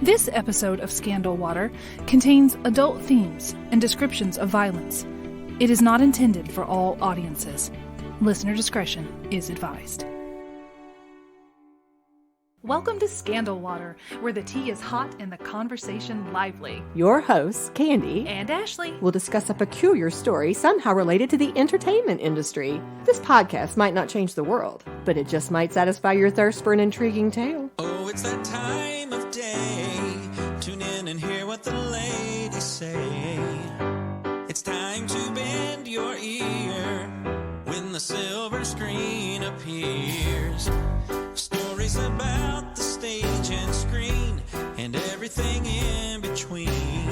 This episode of Scandal Water contains adult themes and descriptions of violence. It is not intended for all audiences. Listener discretion is advised. Welcome to Scandal Water, where the tea is hot and the conversation lively. Your hosts, Candy And Ashley will discuss a peculiar story somehow related to the entertainment industry. This podcast might not change the world, but it just might satisfy your thirst for an intriguing tale. Oh, it's that time of day. Tune in and hear what the ladies say. It's time to bend your ear when the silver screen appears. Stories about the stage and screen and everything in between.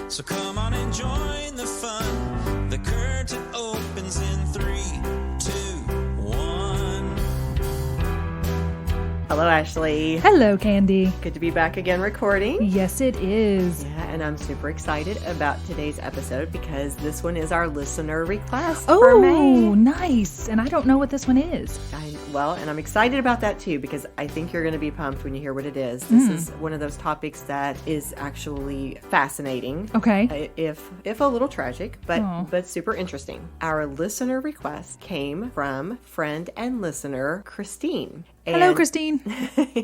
So come on and join the fun. The curtain opens in 3, 2, 1. Hello, Ashley. Hello, Candy. Good to be back again recording. Yes, it is. Yeah, and I'm super excited about today's episode because this one is our listener request for May. Oh, nice. And I don't know what this one is. And I'm excited about that too because I think you're going to be pumped when you hear what it is. This is one of those topics that is actually fascinating. Okay. If a little tragic, but super interesting. Our listener request came from friend and listener Christine. Hello, Christine.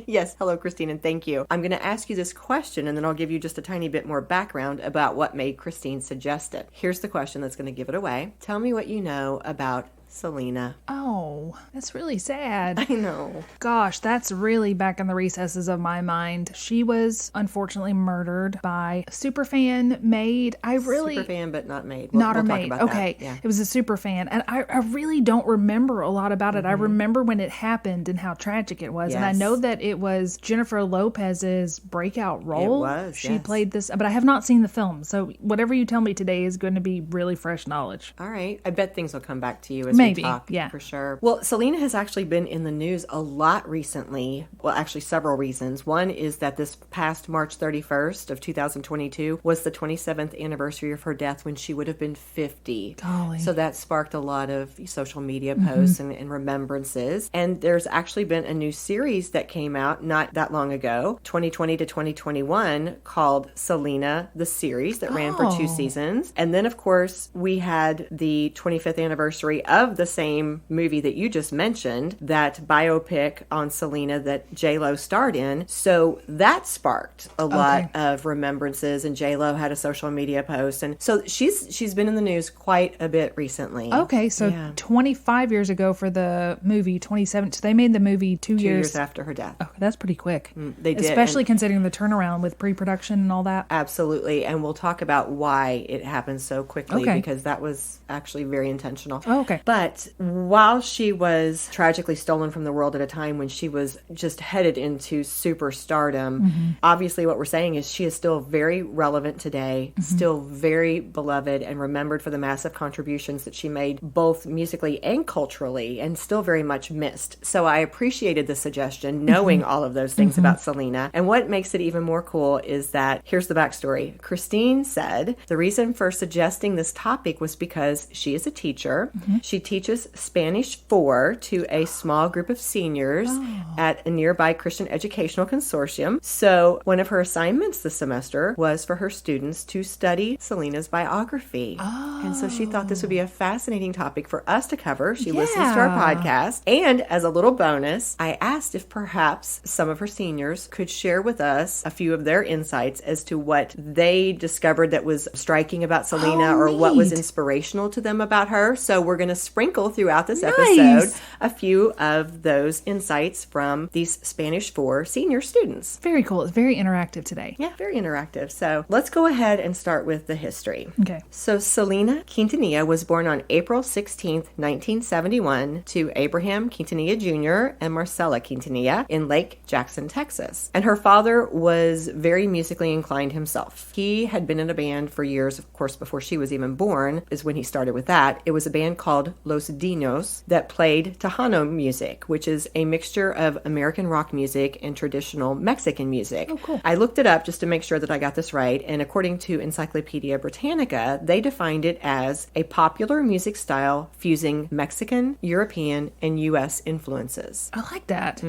Yes, hello, Christine, and thank you. I'm going to ask you this question, and then I'll give you just a tiny bit more background about what made Christine suggest it. Here's the question that's going to give it away. Tell me what you know about Selena. Oh, that's really sad. I know. Gosh, that's really back in the recesses of my mind. She was unfortunately murdered by a superfan maid. Superfan, but not maid. Not we'll her talk maid. about Okay. that. Yeah. It was a superfan. And I really don't remember a lot about it. I remember when it happened and how tragic it was. Yes. And I know that it was Jennifer Lopez's breakout role. It was, She yes. played this, but I have not seen the film. So whatever you tell me today is going to be really fresh knowledge. All right. I bet things will come back to you as Maybe, we talk. yeah. For sure. Well, Selena has actually been in the news a lot recently. Well, actually several reasons. One is that this past March 31st of 2022 was the 27th anniversary of her death when she would have been 50. Golly. So that sparked a lot of social media posts and remembrances. And there's actually been a new series that came out not that long ago, 2020 to 2021, called Selena, the series that ran for 2 seasons. And then, of course, we had the 25th anniversary of the same movie that you just mentioned, that biopic on Selena that J-Lo starred in. So that sparked a lot of remembrances, and J-Lo had a social media post. And so she's been in the news quite a bit recently. Okay, so 25 years ago for the movie, 27. So they made the movie 2 2 years after her death. Okay, that's pretty quick. They did. Especially considering the turnaround with pre-production and all that. Absolutely. And we'll talk about why it happened so quickly because that was actually very intentional. Oh, okay. But while she was tragically stolen from the world at a time when she was just headed into superstardom, obviously what we're saying is she is still very relevant today, still very beloved and remembered for the massive contributions that she made both musically and culturally, and still very much missed. So I appreciated the suggestion, knowing all of those things about Selena. And what makes it even more cool is that, here's the backstory. Christine said the reason for suggesting this topic was because she is a teacher. She teaches Spanish 4 to a small group of seniors at a nearby Christian Educational Consortium. So one of her assignments this semester was for her students to study Selena's biography. And so she thought this would be a fascinating topic for us to cover. She listens to our podcast. And as a little bonus, I asked if perhaps some of her seniors could share with us a few of their insights as to what they discovered that was striking about Selena or what was inspirational to them about her. So we're going to sprinkle throughout this episode a few of those insights from these Spanish 4 senior students. Very cool. It's very interactive today. Yeah, very interactive. So let's go ahead and start with the history. Okay. So Selena Quintanilla was born on April 16th, 1971 to Abraham Quintanilla Jr. and Marcela Quintanilla in Lake Jackson, Texas. And her father was very musically inclined himself. He had been in a band for years, of course, before she was even born is when he started with that. It was a band called Los Dinos that played Tejano music, which is a mixture of American rock music and traditional Mexican music. Oh, cool. I looked it up just to make sure that I got this right, and according to Encyclopedia Britannica, they defined it as a popular music style fusing Mexican, European, and U.S. influences. I like that.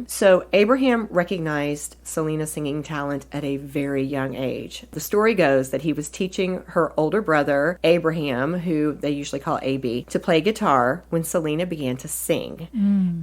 So Abraham recognized Selena's singing talent at a very young age. The story goes that he was teaching her older brother, Abraham, who they usually call AB, to play guitar when Selena began to sing.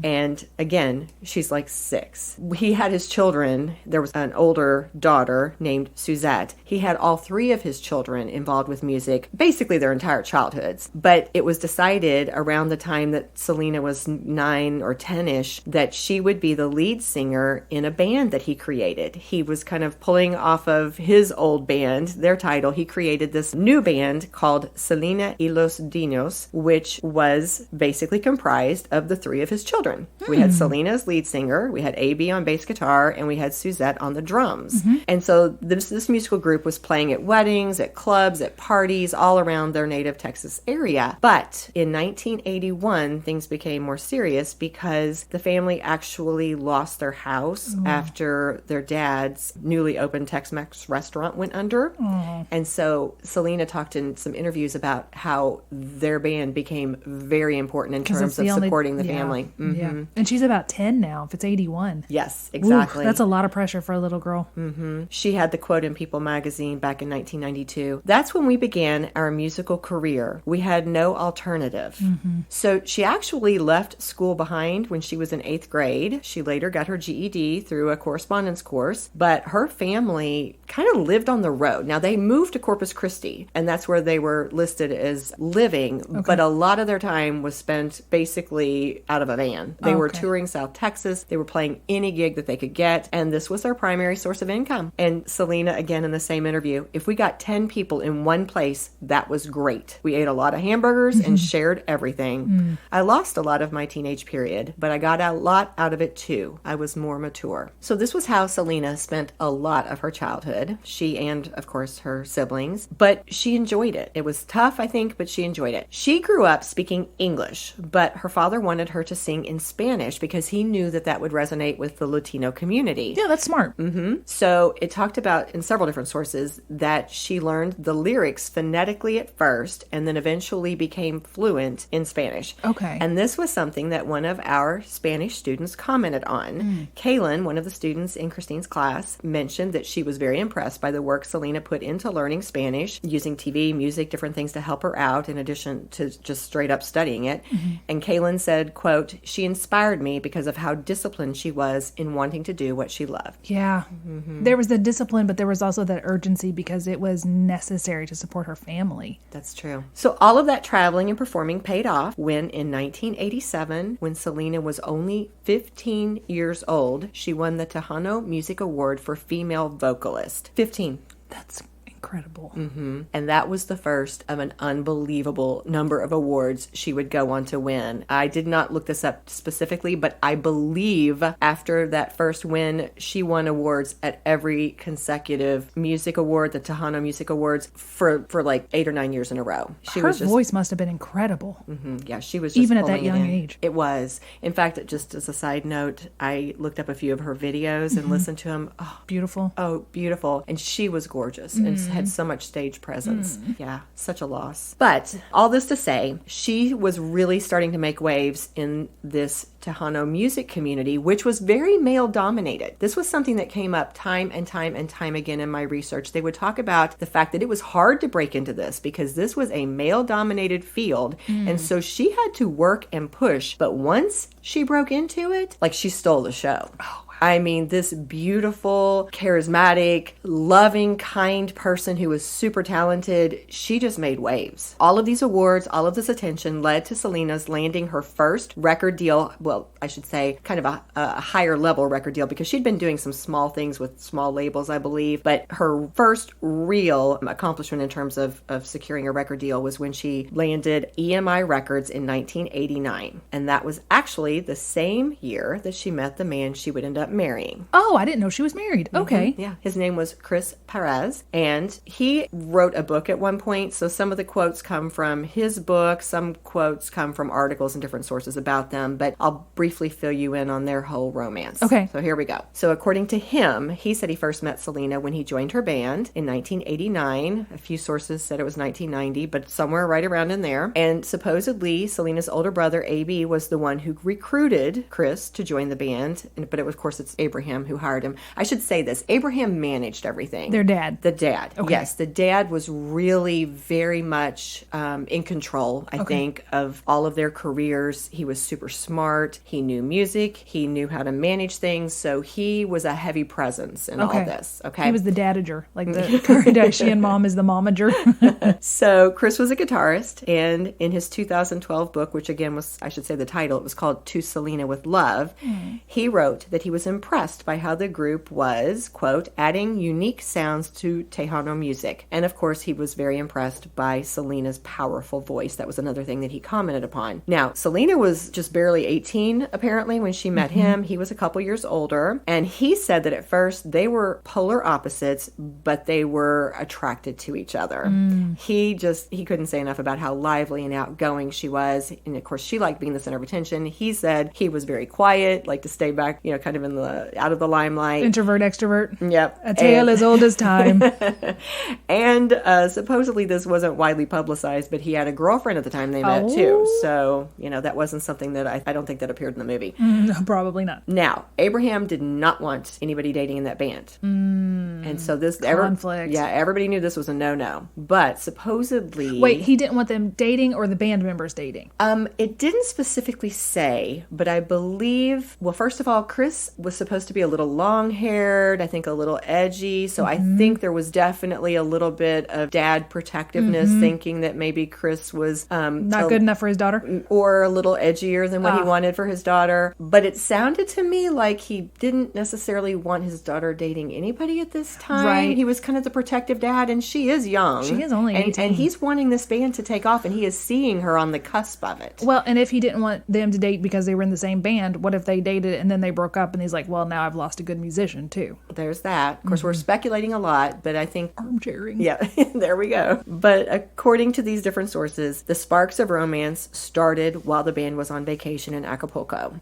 And again, she's like 6. He had his children. There was an older daughter named Suzette. He had all 3 of his children involved with music, basically their entire childhoods. But it was decided around the time that Selena was 9 or 10-ish that she would be the lead singer in a band that he created. He was kind of pulling off of his old band, their title. He created this new band called Selena y los Dinos, which was basically comprised of the 3 of his children. We had Selena as lead singer, we had AB on bass guitar, and we had Suzette on the drums. And so this musical group was playing at weddings, at clubs, at parties, all around their native Texas area. But in 1981, things became more serious because the family actually lost their house after their dad's newly opened Tex-Mex restaurant went under. And so Selena talked in some interviews about how their band became very important in terms of supporting the family. Yeah. And she's about 10 now, if it's 81. Yes, exactly. Ooh, that's a lot of pressure for a little girl. She had the quote in People magazine back in 1992. That's when we began our musical career. We had no alternative. So she actually left school behind when she was in 8th grade. She later got her GED through a correspondence course, but her family kind of lived on the road. Now, they moved to Corpus Christi, and that's where they were listed as living, but a lot of their time was spent basically out of a van. They were touring South Texas. They were playing any gig that they could get, and this was their primary source of income. And Selena, again, in the same interview, if we got 10 people in one place, that was great. We ate a lot of hamburgers and shared everything. I lost a lot of my teenage period, but I got a lot out of it too. I was more mature. So this was how Selena spent a lot of her childhood. She and, of course, her siblings, but she enjoyed it. It was tough, I think, but she enjoyed it. She grew up speaking English, but her father wanted her to sing in Spanish because he knew that that would resonate with the Latino community. Yeah, that's smart. So it talked about in several different sources that she learned the lyrics phonetically at first and then eventually became fluent in Spanish. Okay. And this was something that one of our Spanish students commented on. Kaylin, one of the students in Christine's class, mentioned that she was very impressed by the work Selena put into learning Spanish, using TV, music, different things to help her out in addition to just straight up studying it. And Kaylin said, quote, "She inspired me because of how disciplined she was in wanting to do what she loved." Yeah. There was the discipline, but there was also that urgency because it was necessary to support her family. That's true. So all of that traveling and performing paid off when in 1987, when Selena was only 15 years old, she won the Tejano Music Award for Female Vocalist. 15. That's incredible. And that was the first of an unbelievable number of awards she would go on to win. I did not look this up specifically, but I believe after that first win, she won awards at every consecutive music award, the Tejano Music Awards, for like 8 or 9 years in a row. Her voice must have been incredible. Yeah, she was just even at that pulling young it in. age. It was. In fact, just as a side note, I looked up a few of her videos and listened to them. Oh, Beautiful. Oh, beautiful. And she was gorgeous and had so much stage presence. Yeah, such a loss. But all this to say, she was really starting to make waves in this Tejano music community, which was very male dominated. This was something that came up time and time and time again in my research. They would talk about the fact that it was hard to break into this because this was a male dominated field. And so she had to work and push. But once she broke into it, like she stole the show. Oh, I mean, this beautiful, charismatic, loving, kind person who was super talented, she just made waves. All of these awards, all of this attention led to Selena's landing her first record deal. Well, I should say kind of a higher level record deal because she'd been doing some small things with small labels, I believe. But her first real accomplishment in terms of securing a record deal was when she landed EMI Records in 1989. And that was actually the same year that she met the man she would end up up marrying. Oh, I didn't know she was married. Okay. Yeah, his name was Chris Perez, and he wrote a book at one point, so some of the quotes come from his book, some quotes come from articles and different sources about them, but I'll briefly fill you in on their whole romance. Okay. So here we go. So according to him, he said he first met Selena when he joined her band in 1989. A few sources said it was 1990, but somewhere right around in there. And supposedly, Selena's older brother, AB, was the one who recruited Chris to join the band, but it was, of course, it's Abraham who hired him. I should say this. Abraham managed everything. Their dad. The dad. Okay. Yes. The dad was really very much in control, I think, of all of their careers. He was super smart. He knew music. He knew how to manage things. So he was a heavy presence in all this. Okay. He was the dadager. Like the Kardashian mom is the momager. So Chris was a guitarist. And in his 2012 book, which again was, I should say the title, it was called To Selena with Love, he wrote that he was impressed by how the group was, quote, adding unique sounds to Tejano music. And of course, he was very impressed by Selena's powerful voice. That was another thing that he commented upon. Now, Selena was just barely 18, apparently, when she met him. He was a couple years older. And he said that at first they were polar opposites, but they were attracted to each other. He couldn't say enough about how lively and outgoing she was. And of course, she liked being the center of attention. He said he was very quiet, like to stay back, kind of out of the limelight. Introvert, extrovert. Yep. A tale as old as time. And supposedly this wasn't widely publicized, but he had a girlfriend at the time they met too. So, that wasn't something that I don't think that appeared in the movie. No, probably not. Now, Abraham did not want anybody dating in that band. And so this... Conflict. Everybody knew this was a no-no. But supposedly... Wait, he didn't want them dating or the band members dating? It didn't specifically say, but I believe... Well, first of all, Chris was supposed to be a little long-haired, I think a little edgy. So I think there was definitely a little bit of dad protectiveness, thinking that maybe Chris was... Not good enough for his daughter? Or a little edgier than what he wanted for his daughter. But it sounded to me like he didn't necessarily want his daughter dating anybody at this time. Right. He was kind of the protective dad, and she is young. She is only 18. And he's wanting this band to take off, and he is seeing her on the cusp of it. Well, and if he didn't want them to date because they were in the same band, what if they dated and then they broke up and he's like, well, now I've lost a good musician too? There's that. Of course, we're speculating a lot, but I think... Armchairing. Yeah, there we go. But according to these different sources, the sparks of romance started while the band was on vacation in Acapulco.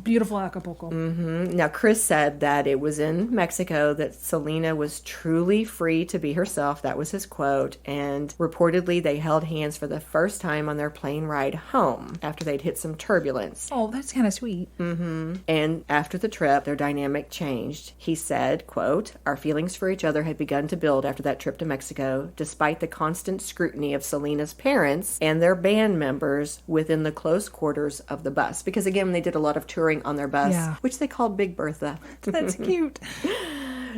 Beautiful Acapulco. Now, Chris said that it was in Mexico that Selena was truly free to be herself. That was his quote. And reportedly, they held hands for the first time on their plane ride home after they'd hit some turbulence. Oh, that's kind of sweet. And after the trip, their dynamic changed. He said, quote, our feelings for each other had begun to build after that trip to Mexico, despite the constant scrutiny of Selena's parents and their band members within the close quarters of the bus. Because again, they did a lot of touring on their bus, which they called Big Bertha. That's cute.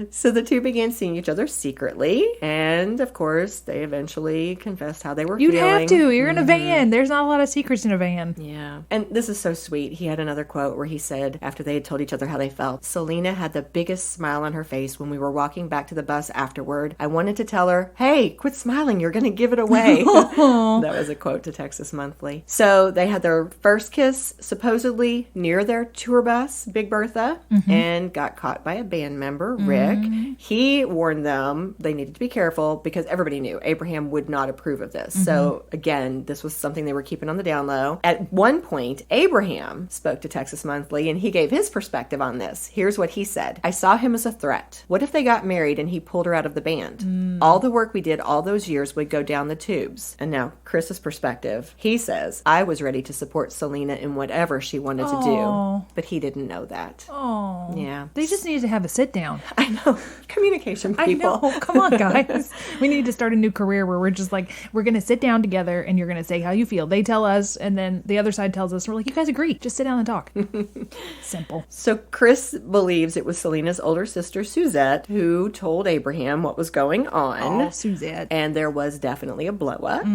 So the two began seeing each other secretly, and of course, they eventually confessed how they were feeling. You'd have to. You're in a van. There's not a lot of secrets in a van. Yeah. And this is so sweet. He had another quote where he said, after they had told each other how they felt, Selena had the biggest smile on her face when we were walking back to the bus afterward. I wanted to tell her, hey, quit smiling. You're going to give it away. That was a quote to Texas Monthly. So they had their first kiss, supposedly, near their tour bus, Big Bertha, and got caught by a band member, Rick. He warned them they needed to be careful because everybody knew Abraham would not approve of this. So again, this was something they were keeping on the down low. At one point, Abraham spoke to Texas Monthly and he gave his perspective on this. Here's what he said. I saw him as a threat. What if they got married and he pulled her out of the band? All the work we did all those years would go down the tubes. And now Chris's perspective, he says, I was ready to support Selena in whatever she wanted to do, but he didn't know that. Oh, yeah. They just needed to have a sit down. I know. Communication people. I know. Come on, guys. We need to start a new career where we're just like, we're going to sit down together and you're going to say how you feel. They tell us and then the other side tells us. We're like, you guys agree. Just sit down and talk. Simple. So Chris believes it was Selena's older sister, Suzette, who told Abraham what was going on. Oh, Suzette. And there was definitely a blow up.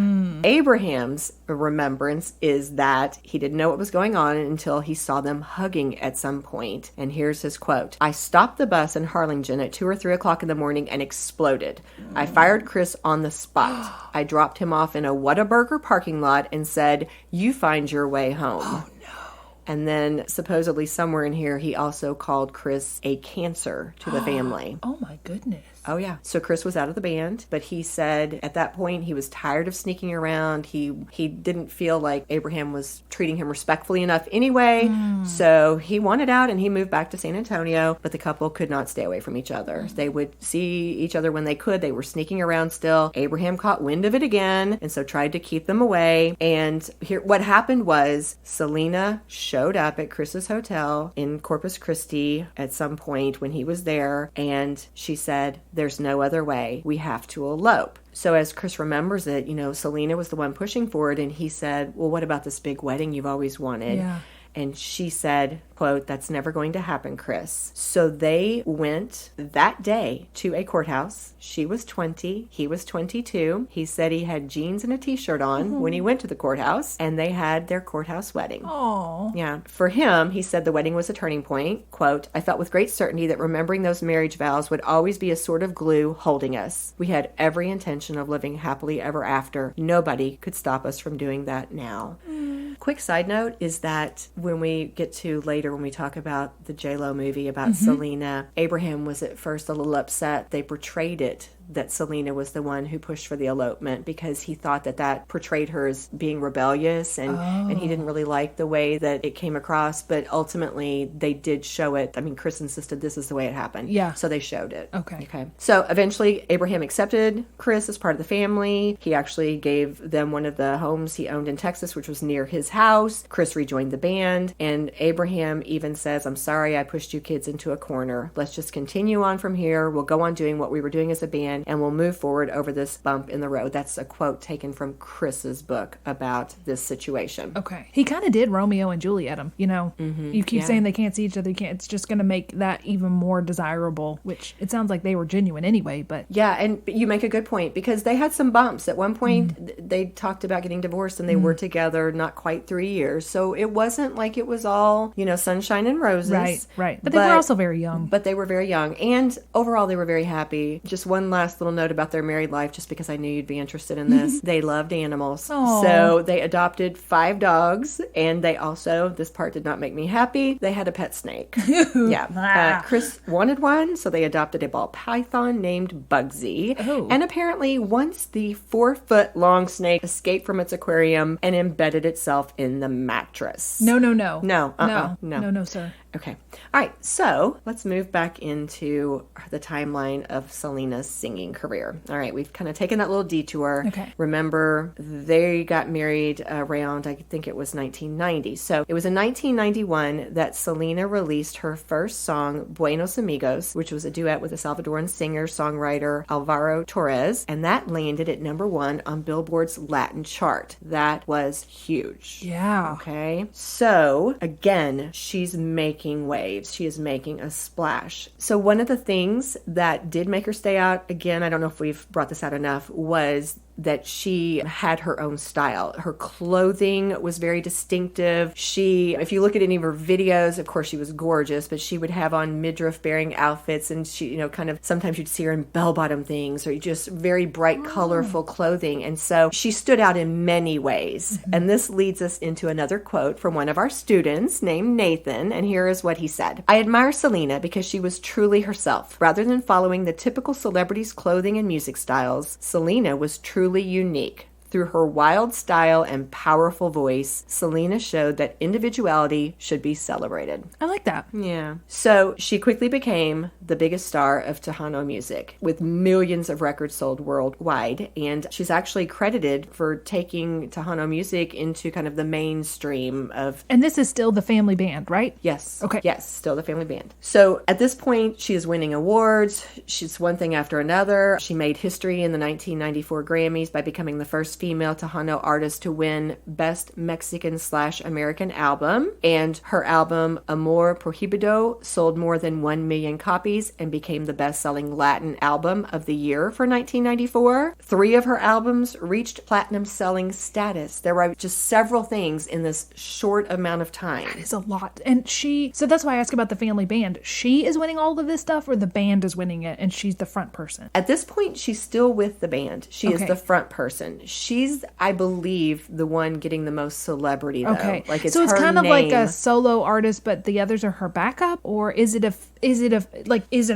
Abraham's remembrance is that he didn't know what was going on until he saw them hugging at some point. And here's his quote. I stopped the bus in Harlingen at 2 or 3 o'clock in the morning and exploded. I fired Chris on the spot. I dropped him off in a Whataburger parking lot and said, you find your way home. Oh, no. And then supposedly somewhere in here, he also called Chris a cancer to the family. Oh my goodness. Oh, yeah. So Chris was out of the band, but he said at that point he was tired of sneaking around. He didn't feel like Abraham was treating him respectfully enough anyway. So he wanted out and he moved back to San Antonio, but the couple could not stay away from each other. They would see each other when they could. They were sneaking around still. Abraham caught wind of it again and so tried to keep them away. And here, what happened was Selena showed up at Chris's hotel in Corpus Christi at some point when he was there, and she said, "There's no other way. We have to elope." So as Chris remembers it, Selena was the one pushing for it, and he said, "Well, what about this big wedding you've always wanted?" Yeah. And she said, quote, "That's never going to happen, Chris." So they went that day to a courthouse. She was 20. He was 22. He said he had jeans and a t-shirt on when he went to the courthouse, and they had their courthouse wedding. Oh. Yeah. For him, he said the wedding was a turning point. Quote, "I felt with great certainty that remembering those marriage vows would always be a sort of glue holding us. We had every intention of living happily ever after. Nobody could stop us from doing that now." Quick side note is that when we get to later, when we talk about the J-Lo movie about Selena, Abraham was at first a little upset. They portrayed it that Selena was the one who pushed for the elopement because he thought that portrayed her as being rebellious and he didn't really like the way that it came across. But ultimately, they did show it. I mean, Chris insisted this is the way it happened. Yeah. So they showed it. Okay. So eventually, Abraham accepted Chris as part of the family. He actually gave them one of the homes he owned in Texas, which was near his house. Chris rejoined the band, and Abraham even says, "I'm sorry I pushed you kids into a corner. Let's just continue on from here. We'll go on doing what we were doing as a band, and we'll move forward over this bump in the road." That's a quote taken from Chris's book about this situation. Okay. He kind of did Romeo and Juliet him, You keep saying they can't see each other. It's just going to make that even more desirable, which it sounds like they were genuine anyway, but... Yeah, and you make a good point, because they had some bumps. At one point, they talked about getting divorced, and they were together not quite 3 years. So it wasn't like it was all, sunshine and roses. Right. But they were also very young. But they were very young. And overall, they were very happy. Just one last little note about their married life, just because I knew you'd be interested in this. They loved animals. Aww. So they adopted 5 dogs, and they also, this part did not make me happy, they had a pet snake. Yeah. Chris wanted one, so they adopted a ball python named Bugsy. Oh. And apparently, once the 4-foot-long snake escaped from its aquarium and embedded itself in the mattress. No. No, sir. Okay. All right. So let's move back into the timeline of Selena's singing career. All right. We've kind of taken that little detour. Okay. Remember, they got married around, I think it was 1990. So it was in 1991 that Selena released her first song, Buenos Amigos, which was a duet with a Salvadoran singer-songwriter Alvaro Torres. And that landed at #1 on Billboard's Latin chart. That was huge. Yeah. Okay. So again, she's making waves. She is making a splash. So one of the things that did make her stay out, again, I don't know if we've brought this out enough, was that she had her own style. Her clothing was very distinctive. If you look at any of her videos, of course she was gorgeous, but she would have on midriff-bearing outfits, and she, kind of, sometimes you'd see her in bell-bottom things, or just very bright, colorful clothing. And so she stood out in many ways. And this leads us into another quote from one of our students named Nathan, and here is what he said. "I admire Selena because she was truly herself. Rather than following the typical celebrities' clothing and music styles, Selena was truly unique. Through her wild style and powerful voice, Selena showed that individuality should be celebrated." I like that. Yeah. So she quickly became the biggest star of Tejano music, with millions of records sold worldwide. And she's actually credited for taking Tejano music into kind of the mainstream of... And this is still the family band, right? Yes. Okay. Yes, still the family band. So at this point, she is winning awards. She's one thing after another. She made history in the 1994 Grammys by becoming the first female Tejano artist to win Best Mexican/American Album. And her album, Amor Prohibido, sold more than 1 million copies and became the best-selling Latin album of the year for 1994. 3 of her albums reached platinum selling status. There were just several things in this short amount of time. That is a lot. And so that's why I ask about the family band. She is winning all of this stuff, or the band is winning it and she's the front person? At this point, she's still with the band. She is the front person. She's, I believe, the one getting the most celebrity, though. Okay. Like, it's so it's her kind of like name. a solo artist, but the others are her backup? Or is it a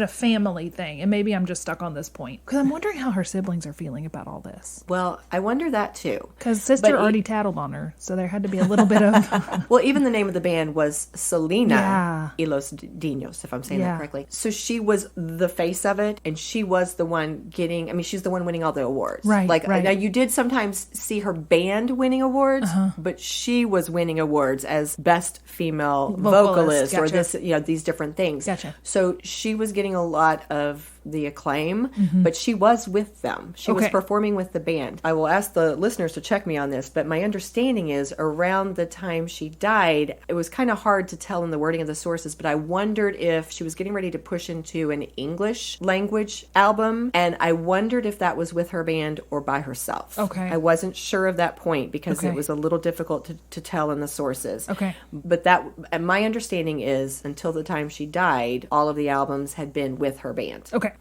family thing? And maybe I'm just stuck on this point. Because I'm wondering how her siblings are feeling about all this. Well, I wonder that, too. Because sister already tattled on her, so there had to be a little bit of... Well, even the name of the band was Selena y los Dinos, if I'm saying that correctly. So she was the face of it, and she was the one getting, I mean, she's the one winning all the awards. Right, Like, right. now you did sometimes see her band winning awards, but she was winning awards as best female vocalist or gotcha. this, these different things. Gotcha. So she was getting a lot of the acclaim, but she was with them. She was performing with the band. I will ask the listeners to check me on this, but my understanding is around the time she died, it was kind of hard to tell in the wording of the sources, but I wondered if she was getting ready to push into an English language album, and I wondered if that was with her band or by herself. Okay. I wasn't sure of that point because it was a little difficult to tell in the sources. Okay. But my understanding is until the time she died, all of the albums had been with her band. Okay.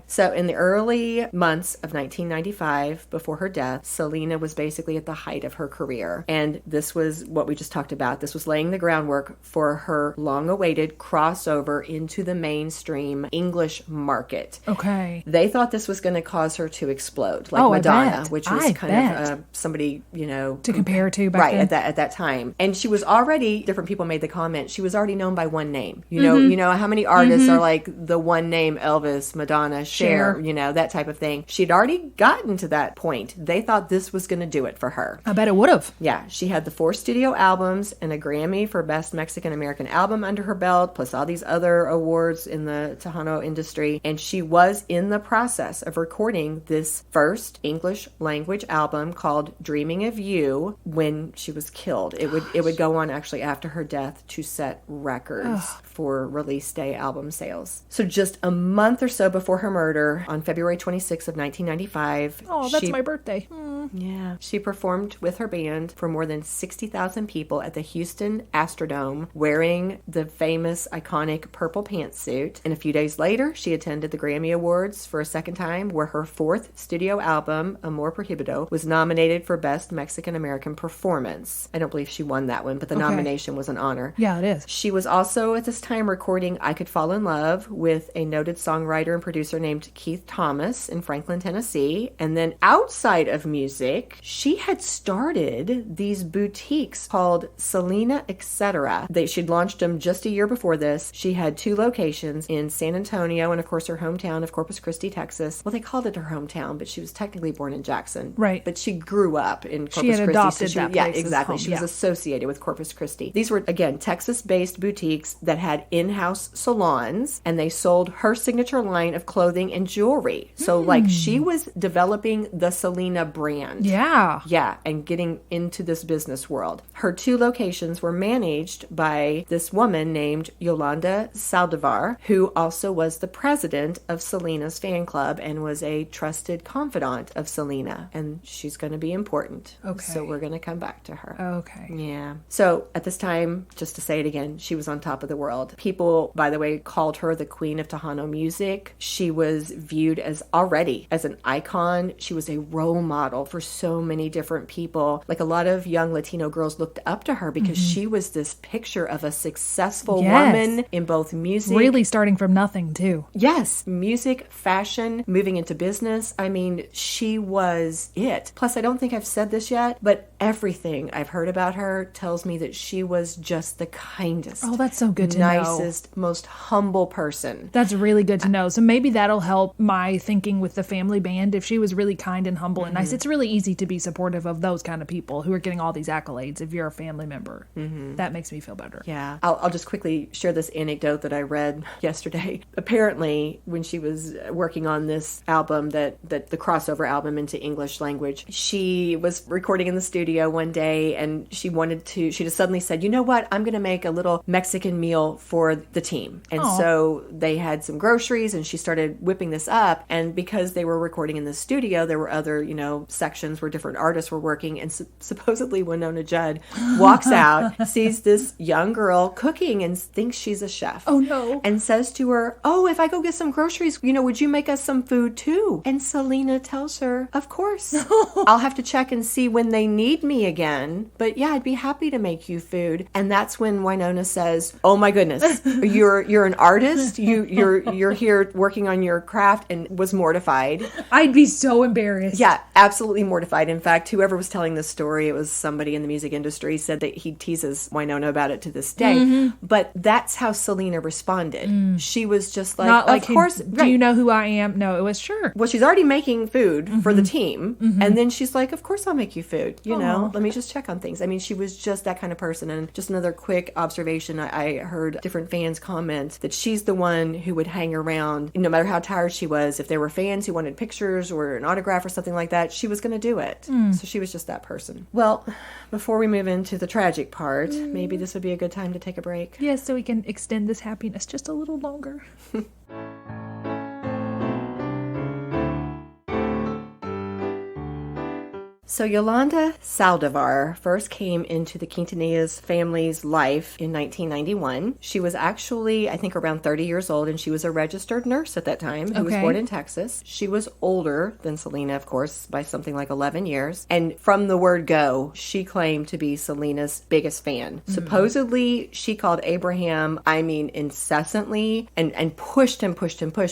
So in the early months of 1995, before her death, Selena was basically at the height of her career. And this was what we just talked about. This was laying the groundwork for her long-awaited crossover into the mainstream English market. Okay. They thought this was going to cause her to explode, like I Madonna, bet. which was kind of somebody, to compare to back then. at that time. And she was already, different people made the comment, she was already known by one name. You know how many artists are like the one name Elvis, Madonna, Cher, that type of thing. She'd already gotten to that point. They thought this was going to do it for her. I bet it would have. Yeah, she had the 4 studio albums and a Grammy for Best Mexican American Album under her belt, plus all these other awards in the Tejano industry. And she was in the process of recording this first English language album called Dreaming of You when she was killed. It would go on actually after her death to set records for release day album sales. So just a month or so before her murder, on February 26th of 1995. Oh, that's my birthday. Yeah. She performed with her band for more than 60,000 people at the Houston Astrodome wearing the famous iconic purple pantsuit. And a few days later, she attended the Grammy Awards for a second time, where her 4th studio album, Amor Prohibido, was nominated for Best Mexican American Performance. I don't believe she won that one, but the nomination was an honor. Yeah, it is. She was also at this time recording I Could Fall in Love with a noted songwriter and producer named Keith Thomas in Franklin, Tennessee. And then outside of music, she had started these boutiques called Selena Etc. She'd launched them just a year before this. She had 2 locations in San Antonio and, of course, her hometown of Corpus Christi, Texas. Well, they called it her hometown, but she was technically born in Jackson. Right. But she grew up in Corpus Christi. She had adopted so that place. Yeah, as exactly. home. She was associated with Corpus Christi. These were, again, Texas-based boutiques that had in-house salons, and they sold her signature line of clothing and jewelry. So, like, she was developing the Selena brand. Yeah. Yeah, and getting into this business world. Her 2 locations were managed by this woman named Yolanda Saldivar, who also was the president of Selena's fan club and was a trusted confidant of Selena. And she's going to be important. Okay. So we're going to come back to her. Okay. Yeah. So at this time, just to say it again, she was on top of the world. People, by the way, called her the queen of Tejano music. She was viewed as already as an icon. She was a role model for so many different people. Like, a lot of young Latino girls looked up to her because she was this picture of a successful woman in both music. Really starting from nothing, too. Yes. Music, fashion, moving into business. I mean, she was it. Plus, I don't think I've said this yet, but everything I've heard about her tells me that she was just the kindest. Oh, that's so good to know. Nicest, most humble person. That's really good to know. So maybe that'll help my thinking with the family band. If she was really kind and humble and nice, it's really easy to be supportive of those kind of people who are getting all these accolades if you're a family member. That makes me feel better. Yeah. I'll just quickly share this anecdote that I read yesterday. Apparently, when she was working on this album, that the crossover album into English language, she was recording in the studio studio one day, and she just suddenly said, you know what, I'm going to make a little Mexican meal for the team. And so they had some groceries, and she started whipping this up. And because they were recording in the studio, there were other, sections where different artists were working. And supposedly Winona Judd walks out, sees this young girl cooking, and thinks she's a chef. Oh, no. And says to her, oh, if I go get some groceries, would you make us some food too? And Selena tells her, of course. I'll have to check and see when they need me again. But yeah, I'd be happy to make you food. And that's when Winona says, oh my goodness, you're an artist? You're here working on your craft, and was mortified. I'd be so embarrassed. Yeah, absolutely mortified. In fact, whoever was telling this story, it was somebody in the music industry, said that he teases Winona about it to this day. Mm-hmm. But that's how Selena responded. She was just like, not like, of course. Do you know who I am? No, it was sure. Well, she's already making food for the team. Mm-hmm. And then she's like, of course I'll make you food. Let me just check on things. I mean, she was just that kind of person. And just another quick observation, I heard different fans comment that she's the one who would hang around, no matter how tired she was. If there were fans who wanted pictures or an autograph or something like that, she was going to do it. So she was just that person. Well, before we move into the tragic part, maybe this would be a good time to take a break. Yes, so we can extend this happiness just a little longer. So Yolanda Saldivar first came into the Quintanillas family's life in 1991. She was actually, I think, around 30 years old, and she was a registered nurse at that time who was born in Texas. She was older than Selena, of course, by something like 11 years. And from the word go, she claimed to be Selena's biggest fan. Mm-hmm. Supposedly, she called Abraham, incessantly, and pushed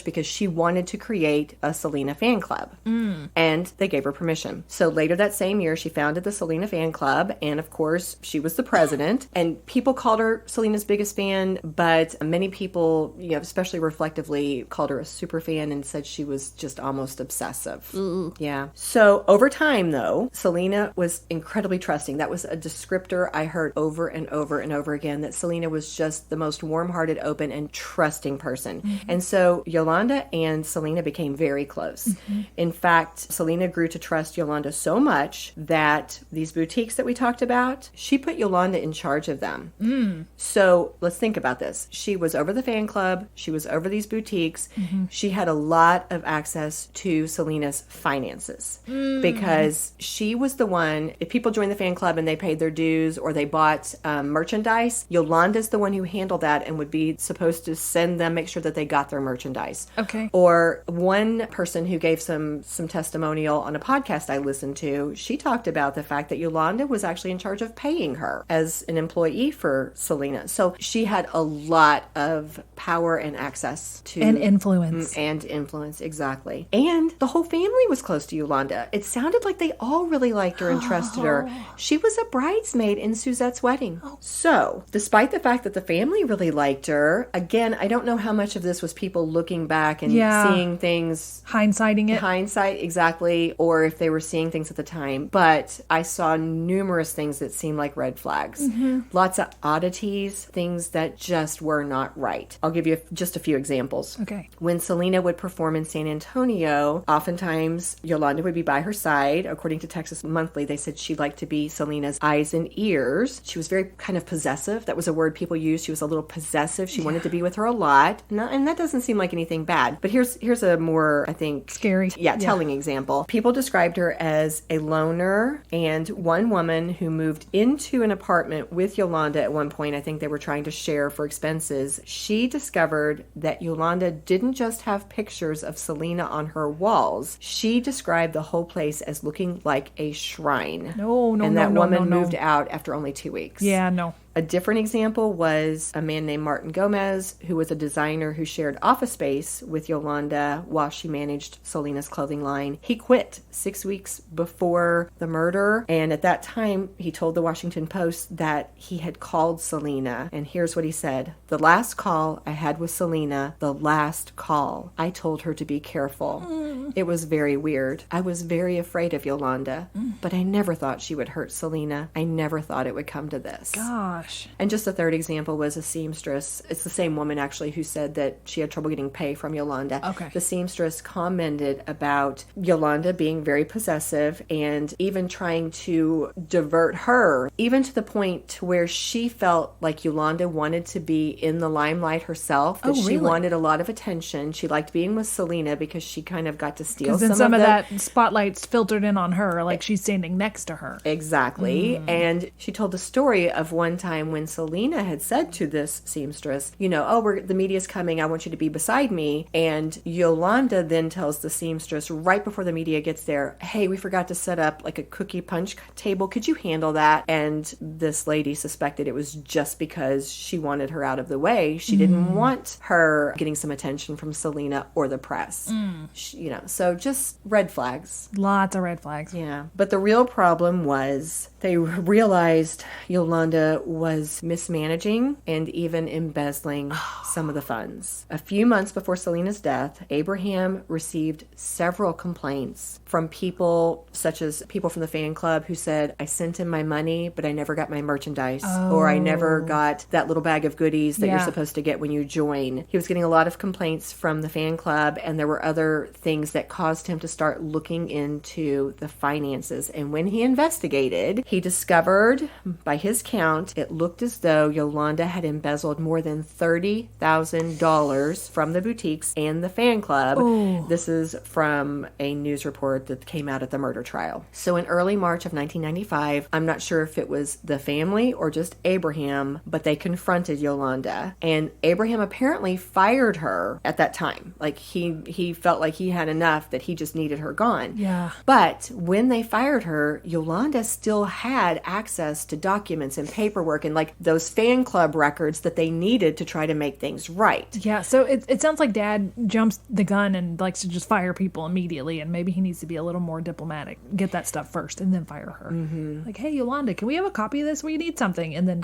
because she wanted to create a Selena Fan Club. And they gave her permission. So later that same year, she founded the Selena Fan Club, and of course, she was the president. And people called her Selena's biggest fan, but many people, especially reflectively, called her a super fan and said she was just almost obsessive. Yeah. So over time, though, Selena was incredibly trusting. That was a descriptor I heard over and over and over again, that Selena was just the most warm-hearted, open, and trusting person. Mm-hmm. And so Yolanda and Selena became very close. Mm-hmm. In fact, Selena grew to trust Yolanda so much that these boutiques that we talked about, she put Yolanda in charge of them. So let's think about this. She was over the fan club. She was over these boutiques. Mm-hmm. She had a lot of access to Selena's finances because she was the one, if people joined the fan club and they paid their dues or they bought merchandise, Yolanda's the one who handled that and would be supposed to send them, make sure that they got their merchandise. Okay. Or one person who gave some testimonial on a podcast I listened to, she talked about the fact that Yolanda was actually in charge of paying her as an employee for Selena. So she had a lot of power and access to... And influence. And influence, exactly. And the whole family was close to Yolanda. It sounded like they all really liked her and trusted her. She was a bridesmaid in Suzette's wedding. So, despite the fact that the family really liked her, again, I don't know how much of this was people looking back and seeing things... Hindsighting it. Hindsight, exactly. Or if they were seeing things at the time, but I saw numerous things that seemed like red flags. Mm-hmm. Lots of oddities, things that just were not right. I'll give you just a few examples. Okay. When Selena would perform in San Antonio, oftentimes Yolanda would be by her side. According to Texas Monthly, they said she liked to be Selena's eyes and ears. She was very kind of possessive. That was a word people used. She was a little possessive. She wanted to be with her a lot. And that doesn't seem like anything bad. But here's a more, I think... Scary. Telling example. People described her as a loner, and one woman who moved into an apartment with Yolanda at one point, I think they were trying to share for expenses, she discovered that Yolanda didn't just have pictures of Selena on her walls. She described the whole place as looking like a shrine. And that woman moved out after only 2 weeks. Yeah, no. A different example was a man named Martin Gomez, who was a designer who shared office space with Yolanda while she managed Selena's clothing line. He quit 6 weeks before the murder, and at that time, he told the Washington Post that he had called Selena, and here's what he said. "The last call I had with Selena, the last call, I told her to be careful. It was very weird. I was very afraid of Yolanda, but I never thought she would hurt Selena. I never thought it would come to this." God. gosh. And just a third example was a seamstress. It's the same woman, actually, who said that she had trouble getting pay from Yolanda. Okay. The seamstress commented about Yolanda being very possessive and even trying to divert her, even to the point to where she felt like Yolanda wanted to be in the limelight herself, that she wanted a lot of attention. She liked being with Selena because she kind of got to steal some of that spotlight's filtered in on her, like she's standing next to her. Exactly. And she told the story of one time when Selena had said to this seamstress, you know, oh, the media's coming, I want you to be beside me. And Yolanda then tells the seamstress right before the media gets there, hey, we forgot to set up like a cookie punch table. Could you handle that? And this lady suspected it was just because she wanted her out of the way. She didn't want her getting some attention from Selena or the press. So just red flags. Lots of red flags. Yeah. But the real problem was they realized Yolanda was mismanaging and even embezzling some of the funds. A few months before Selena's death, Abraham received several complaints from people, such as people from the fan club, who said, I sent him my money, but I never got my merchandise, or I never got that little bag of goodies that you're supposed to get when you join. He was getting a lot of complaints from the fan club, and there were other things that caused him to start looking into the finances. And when he investigated, he discovered, by his count, it looked as though Yolanda had embezzled more than $30,000 from the boutiques and the fan club. Ooh. This is from a news report that came out at the murder trial. So in early March of 1995, I'm not sure if it was the family or just Abraham, but they confronted Yolanda. And Abraham apparently fired her at that time. Like he felt like he had enough, that he just needed her gone. Yeah. But when they fired her, Yolanda still had access to documents and paperwork and like those fan club records that they needed to try to make things right. Yeah, so it sounds like Dad jumps the gun and likes to just fire people immediately, and maybe he needs to be a little more diplomatic. Get that stuff first and then fire her. Mm-hmm. Like, hey, Yolanda, can we have a copy of this? We need something, and then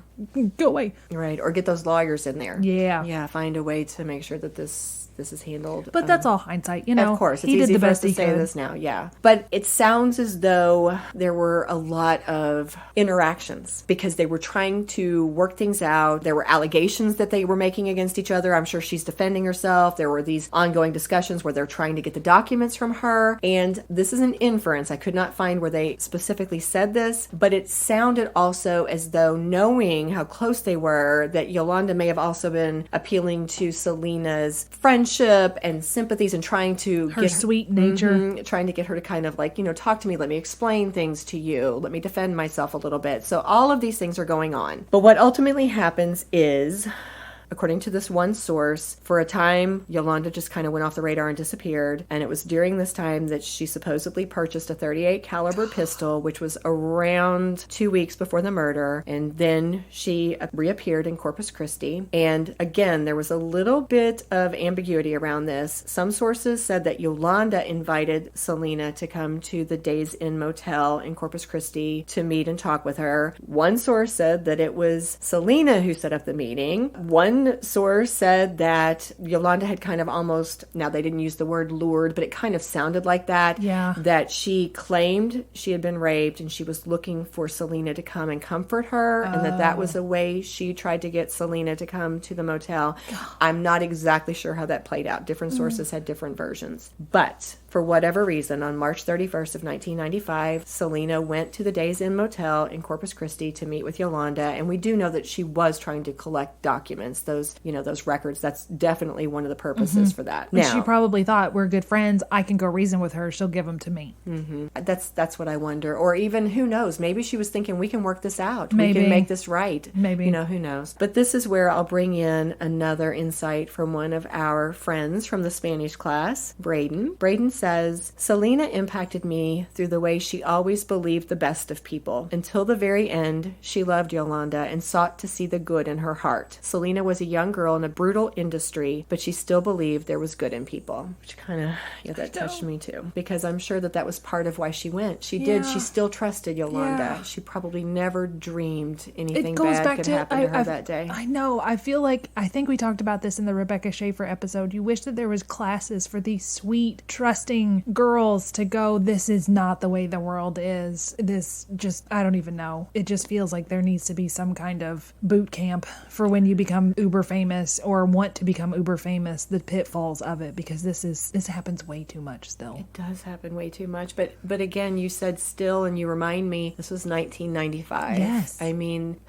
go away. Right, or get those lawyers in there. Yeah. Yeah, find a way to make sure that this is handled. But that's all hindsight, you know. Of course, it's he easy did the for best us to he say could. this now, yeah. But it sounds as though there were a lot of interactions because they were trying to work things out. There were allegations that they were making against each other. I'm sure she's defending herself. There were these ongoing discussions where they're trying to get the documents from her. And this is an inference. I could not find where they specifically said this, but it sounded also as though, knowing how close they were, that Yolanda may have also been appealing to Selena's friendship and sympathies and trying to her sweet nature, trying to get her to kind of like, talk to me, let me explain things to you, let me defend myself a little bit. So all of these things are going on. But what ultimately happens is, according to this one source, for a time, Yolanda just kind of went off the radar and disappeared. And it was during this time that she supposedly purchased a .38 caliber pistol, which was around 2 weeks before the murder. And then she reappeared in Corpus Christi. And again, there was a little bit of ambiguity around this. Some sources said that Yolanda invited Selena to come to the Days Inn Motel in Corpus Christi to meet and talk with her. One source said that it was Selena who set up the meeting. One source said that Yolanda had kind of almost, now they didn't use the word lured, but it kind of sounded like that. Yeah. That she claimed she had been raped and she was looking for Selena to come and comfort her, and that was a way she tried to get Selena to come to the motel. I'm not exactly sure how that played out. Different sources had different versions. But for whatever reason, on March 31st of 1995, Selena went to the Days Inn Motel in Corpus Christi to meet with Yolanda, and we do know that she was trying to collect documents, those records. That's definitely one of the purposes for that. Now, she probably thought, we're good friends, I can go reason with her, she'll give them to me. Mm-hmm. That's what I wonder. Or even, who knows, maybe she was thinking, we can work this out. Maybe. We can make this right. Maybe. Who knows. But this is where I'll bring in another insight from one of our friends from the Spanish class, Braden. Braden says, Selena impacted me through the way she always believed the best of people. Until the very end, she loved Yolanda and sought to see the good in her heart. Selena was was a young girl in a brutal industry, but she still believed there was good in people. Which kind of, that touched me too. Because I'm sure that was part of why she went. She did. She still trusted Yolanda. Yeah. She probably never dreamed anything bad could happen to her that day. I know. I think we talked about this in the Rebecca Schaefer episode. You wish that there was classes for these sweet, trusting girls to go, this is not the way the world is. This just, I don't even know. It just feels like there needs to be some kind of boot camp for when you become uber famous or want to become uber famous, the pitfalls of it, because this happens way too much still. It does happen way too much. But again, you said still, and you remind me, this was 1995. Yes. I mean,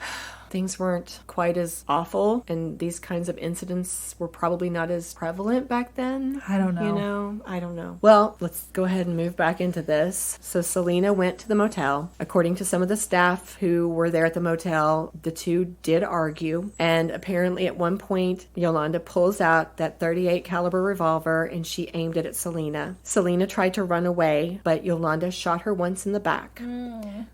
things weren't quite as awful, and these kinds of incidents were probably not as prevalent back then. I don't know. I don't know. Well, let's go ahead and move back into this. So Selena went to the motel. According to some of the staff who were there at the motel, the two did argue, and apparently at one point, Yolanda pulls out that .38 caliber revolver and she aimed it at Selena. Selena tried to run away, but Yolanda shot her once in the back.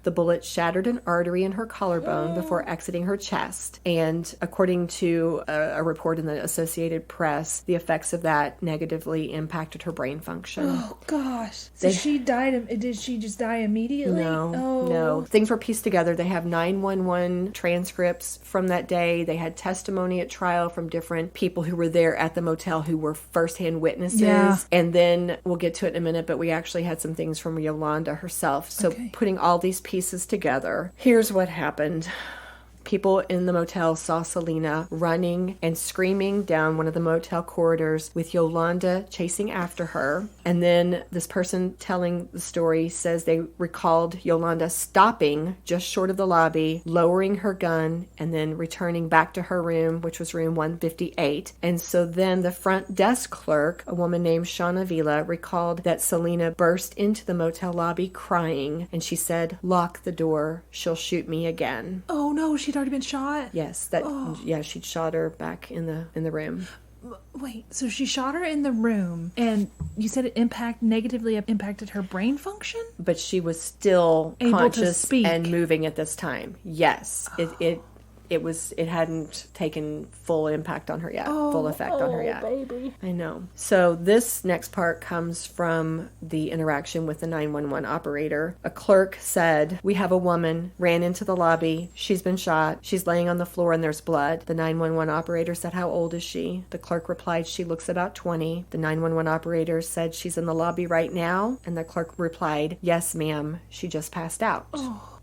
The bullet shattered an artery in her collarbone before exiting her chest, and according to a report in the Associated Press, the effects of that negatively impacted her brain function. Oh gosh. So she died. Did she just die immediately? No. Things were pieced together. They have 911 transcripts from that day. They had testimony at trial from different people who were there at the motel who were firsthand witnesses. Yeah. And then we'll get to it in a minute, but we actually had some things from Yolanda herself. So putting all these pieces together, here's what happened. People in the motel saw Selena running and screaming down one of the motel corridors with Yolanda chasing after her. And then this person telling the story says they recalled Yolanda stopping just short of the lobby, lowering her gun, and then returning back to her room, which was room 158. And so then the front desk clerk, a woman named Shauna Vila, recalled that Selena burst into the motel lobby crying, and she said, "Lock the door. She'll shoot me again." Oh no, she'd already been shot? Yes, she'd shot her back in the room. Wait, so she shot her in the room, and you said it negatively impacted her brain function? But she was still able conscious to speak and moving at this time. Yes, it hadn't taken full impact on her yet, full effect on her yet. Baby. I know. So this next part comes from the interaction with the 911 operator. A clerk said, "We have a woman, ran into the lobby. She's been shot. She's laying on the floor and there's blood." The 911 operator said, "How old is she?" The clerk replied, "She looks about 20. The 911 operator said, "She's in the lobby right now?" And the clerk replied, "Yes, ma'am. She just passed out."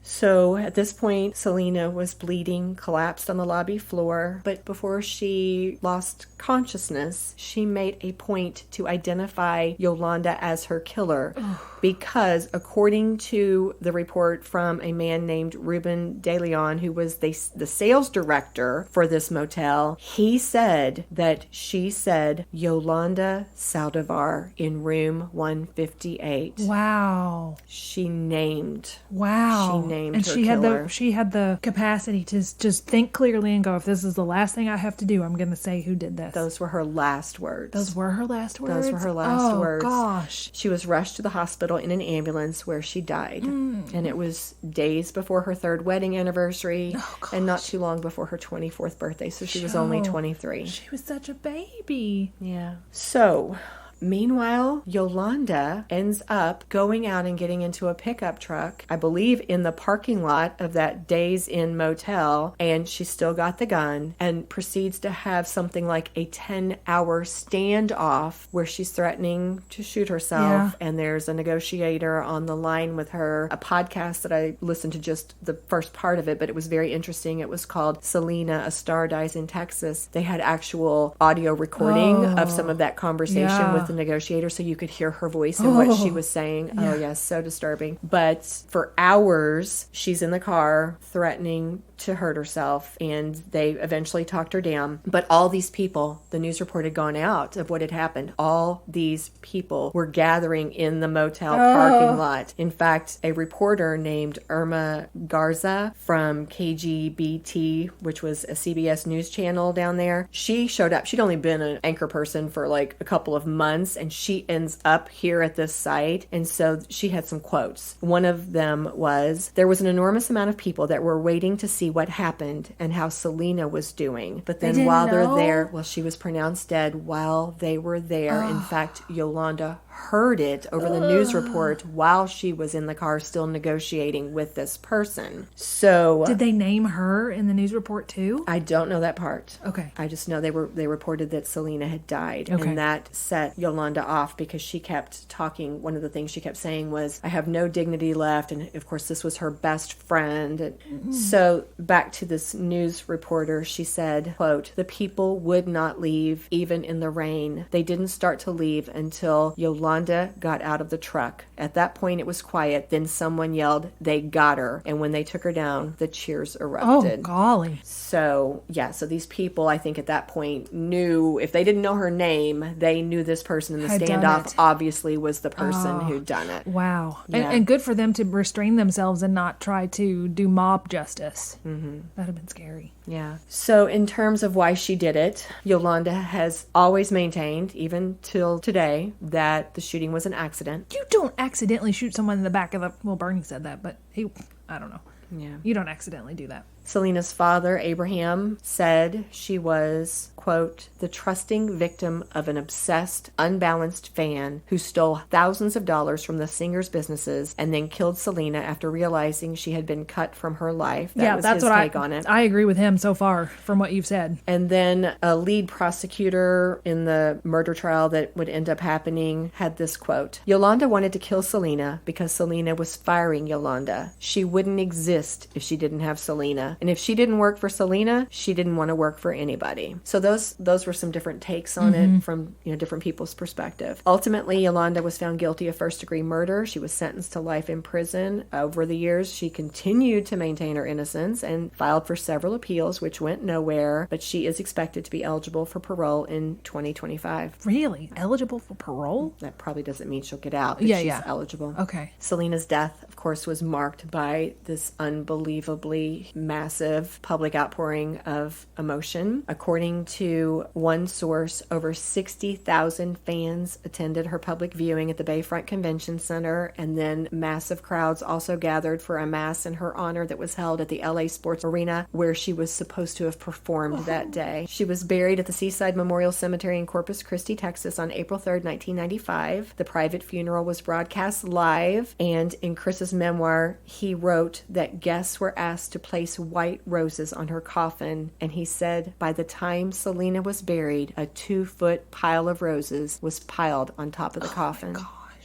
So at this point, Selena was bleeding, collapsed on the lobby floor, but before she lost consciousness, she made a point to identify Yolanda as her killer because according to the report from a man named Ruben De Leon, who was the sales director for this motel, he said that she said Yolanda Saldivar in room 158. Wow. She named and her killer. She had the capacity to just think clearly and go, if this is the last thing I have to do, I'm going to say who did this. Those were her last words. Those were her last words? Those were her last words. Oh, gosh. She was rushed to the hospital in an ambulance where she died. And it was days before her third wedding anniversary and not too long before her 24th birthday. So she was only 23. She was such a baby. Yeah. So meanwhile, Yolanda ends up going out and getting into a pickup truck, I believe in the parking lot of that Days Inn motel, and she still got the gun, and proceeds to have something like a 10-hour standoff where she's threatening to shoot herself, and there's a negotiator on the line with her. A podcast that I listened to just the first part of it, but it was very interesting. It was called Selena, A Star Dies in Texas. They had actual audio recording of some of that conversation with the negotiator, so you could hear her voice and what she was saying. Oh yes, so disturbing. But for hours she's in the car threatening to hurt herself, and they eventually talked her down. But all these people, the news report had gone out of what had happened. All these people were gathering in the motel parking lot. In fact, a reporter named Irma Garza from KGBT, which was a CBS news channel down there, she showed up. She'd only been an anchor person for like a couple of months, and she ends up here at this site. And so she had some quotes. One of them was, "There was an enormous amount of people that were waiting to see what happened and how Selena was doing. But then didn't while they're know? there, well, she was pronounced dead while they were there. In fact, Yolanda heard it over the news report while she was in the car still negotiating with this person. So Did they name her in the news report too? I don't know that part. Okay. I just know they reported that Selena had died. Okay. And that set Yolanda off because she kept talking. One of the things she kept saying was, I have no dignity left. And of course, this was her best friend. And so back to this news reporter, she said, quote, "The people would not leave even in the rain. They didn't start to leave until Yolanda got out of the truck. At that point, it was quiet. Then someone yelled, 'They got her.' And when they took her down, the cheers Oh, erupted." golly. So, yeah, so these people, I think at that point knew, if they didn't know her name, they knew this person in the Had done standoff it. obviously was the person who'd done it. Wow. Yeah. And good for them to restrain themselves and not try to do mob justice. Mm-hmm. That'd have been scary. Yeah. So in terms of why she did it, Yolanda has always maintained, even till today, that the shooting was an accident. You don't accidentally shoot someone in the back of the... Well, Bernie said that, but I don't know. Yeah. You don't accidentally do that. Selena's father, Abraham, said she was, quote, "the trusting victim of an obsessed, unbalanced fan who stole thousands of dollars from the singer's businesses and then killed Selena after realizing she had been cut from her life." That was that's his what take on it. I agree with him so far from what you've said. And then a lead prosecutor in the murder trial that would end up happening had this quote, "Yolanda wanted to kill Selena because Selena was firing Yolanda. She wouldn't exist if she didn't have Selena. And if she didn't work for Selena, she didn't want to work for anybody." So those were some different takes on it from different people's perspective. Ultimately, Yolanda was found guilty of first-degree murder. She was sentenced to life in prison. Over the years, she continued to maintain her innocence and filed for several appeals, which went nowhere. But she is expected to be eligible for parole in 2025. Really? Eligible for parole? That probably doesn't mean she'll get out, but Yeah, she's yeah. eligible. Okay. Selena's death, of course, was marked by this unbelievably massive public outpouring of emotion. According to one source, over 60,000 fans attended her public viewing at the Bayfront Convention Center, and then massive crowds also gathered for a mass in her honor that was held at the LA Sports Arena, where she was supposed to have performed that day. She was buried at the Seaside Memorial Cemetery in Corpus Christi, Texas on April 3rd, 1995. The private funeral was broadcast live, and in Chris's memoir, he wrote that guests were asked to place white roses on her coffin, and he said by the time Selena was buried, a 2-foot pile of roses was piled on top of the coffin.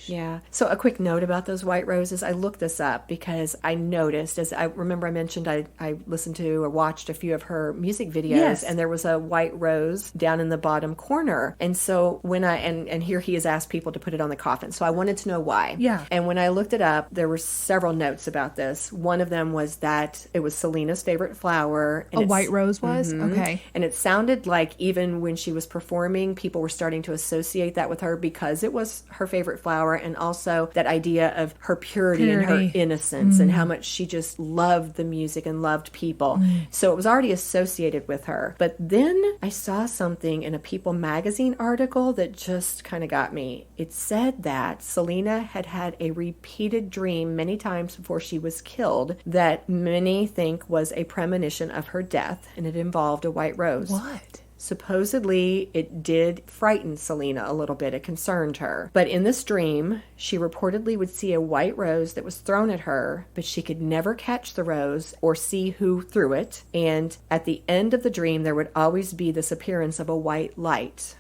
Yeah. So a quick note about those white roses. I looked this up because I noticed, as I remember I mentioned, I listened to or watched a few of her music videos, Yes. and there was a white rose down in the bottom corner. And so when and here he has asked people to put it on the coffin. So I wanted to know why. Yeah. And when I looked it up, there were several notes about this. One of them was that it was Selena's favorite flower. And A white rose was? Okay. and it sounded like even when she was performing, people were starting to associate that with her because it was her favorite flower, and also that idea of her purity. And her innocence and how much she just loved the music and loved people. So it was already associated with her. But then I saw something in a People magazine article that just kind of got me. It said that Selena had had a repeated dream many times before she was killed that many think was a premonition of her death, and it involved a white rose. What? Supposedly, it did frighten Selena a little bit. It concerned her. But in this dream, she reportedly would see a white rose that was thrown at her, but she could never catch the rose or see who threw it. And at the end of the dream, there would always be this appearance of a white light.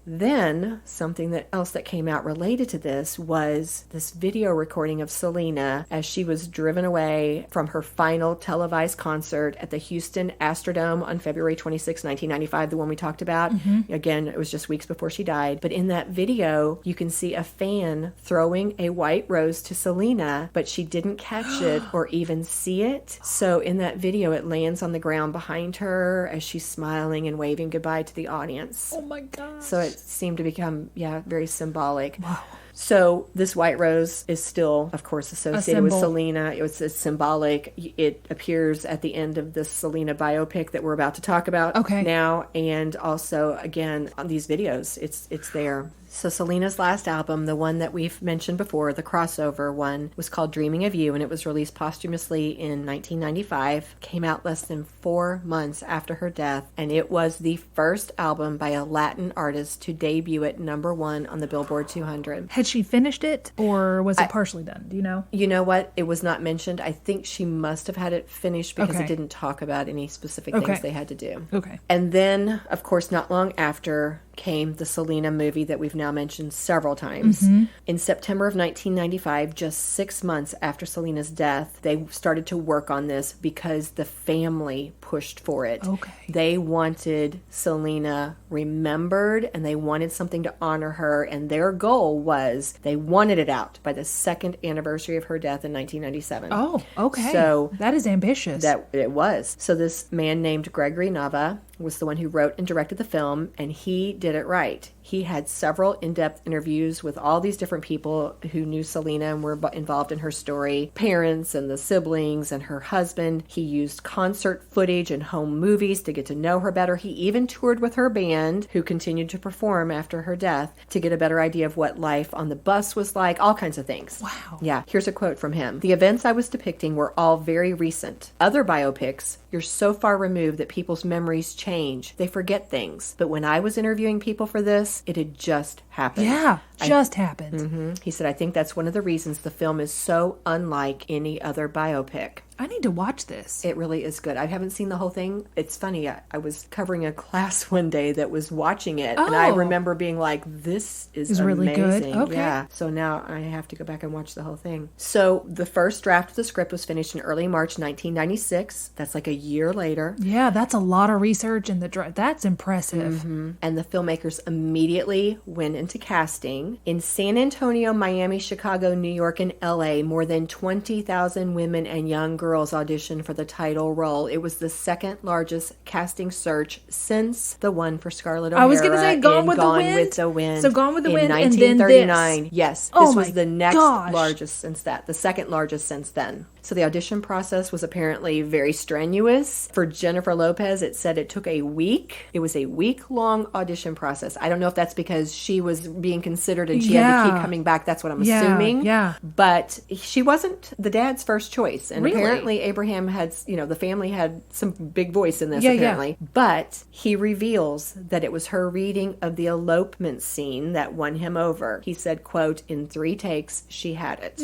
Then, something else that came out related to this was this video recording of Selena as she was driven away from her final televised concert at the Houston Astrodome on February 26, 1995, the one we talked about. Again, it was just weeks before she died. But in that video, you can see a fan throwing a white rose to Selena, but she didn't catch it or even see it. So in that video, it lands on the ground behind her as she's smiling and waving goodbye to the audience. Oh my gosh. So it seemed to become, very symbolic. Wow. So this white rose is still, of course, associated with symbol. Selena. It's symbolic. It appears at the end of this Selena biopic that we're about to talk about Okay. now. And also, again, on these videos, it's there. So Selena's last album, the one that we've mentioned before, the crossover one, was called Dreaming of You, and it was released posthumously in 1995. Came out less than 4 months after her death, and it was the first album by a Latin artist to debut at #1 on the Billboard 200. Had she finished it, or was it partially done? Do you know? You know what? It was not mentioned. I think she must have had it finished because Okay. it didn't talk about any specific Okay. things they had to do. Okay. And then, of course, not long after came the Selena movie that we've now mentioned several times. In September of 1995, just 6 months after Selena's death, they started to work on this because the family pushed for it. Okay. They wanted Selena remembered, and they wanted something to honor her, and their goal was they wanted it out by the 2nd anniversary of her death in 1997. Oh, okay. So that is ambitious. that it was. So this man named Gregory Nava was the one who wrote and directed the film, and he did it right. He had several in-depth interviews with all these different people who knew Selena and were involved in her story. Parents and the siblings and her husband. He used concert footage and home movies to get to know her better. He even toured with her band, who continued to perform after her death, to get a better idea of what life on the bus was like, all kinds of things. Wow. Yeah, here's a quote from him. "The events I was depicting were all very recent. Other biopics, you're so far removed that people's memories change. They forget things. But when I was interviewing people for this, it had just happened." Yeah, just happened. He said, "I think that's one of the reasons the film is so unlike any other biopic." I need to watch this. It really is good. I haven't seen the whole thing. It's funny. I was covering a class one day that was watching it, and I Oh. remember being like, this is It's really good. amazing. Okay. Yeah. So now I have to go back and watch the whole thing. So the first draft of the script was finished in early March 1996. That's like a year later. Yeah, that's a lot of research in the that's impressive. And the filmmakers immediately went into casting. In San Antonio, Miami, Chicago, New York, and LA, more than 20,000 women and young girls auditioned for the title role. It was the second largest casting search since the one for Scarlett O'Hara. I was going to say Gone in with the Gone Wind. with the Wind. So Gone with the in Wind and then 1939. this. Yes. Oh This was my the next gosh. largest since that. The second largest since then. So the audition process was apparently very strenuous. For Jennifer Lopez, it said it took a week. It was a week-long audition process. I don't know if that's because she was being considered and she had to keep coming back. That's what I'm assuming. Yeah. But she wasn't the dad's first choice. And Really? apparently Abraham had, the family had some big voice in this, Yeah, apparently. But he reveals that it was her reading of the elopement scene that won him over. He said, quote, "In 3 takes, she had it."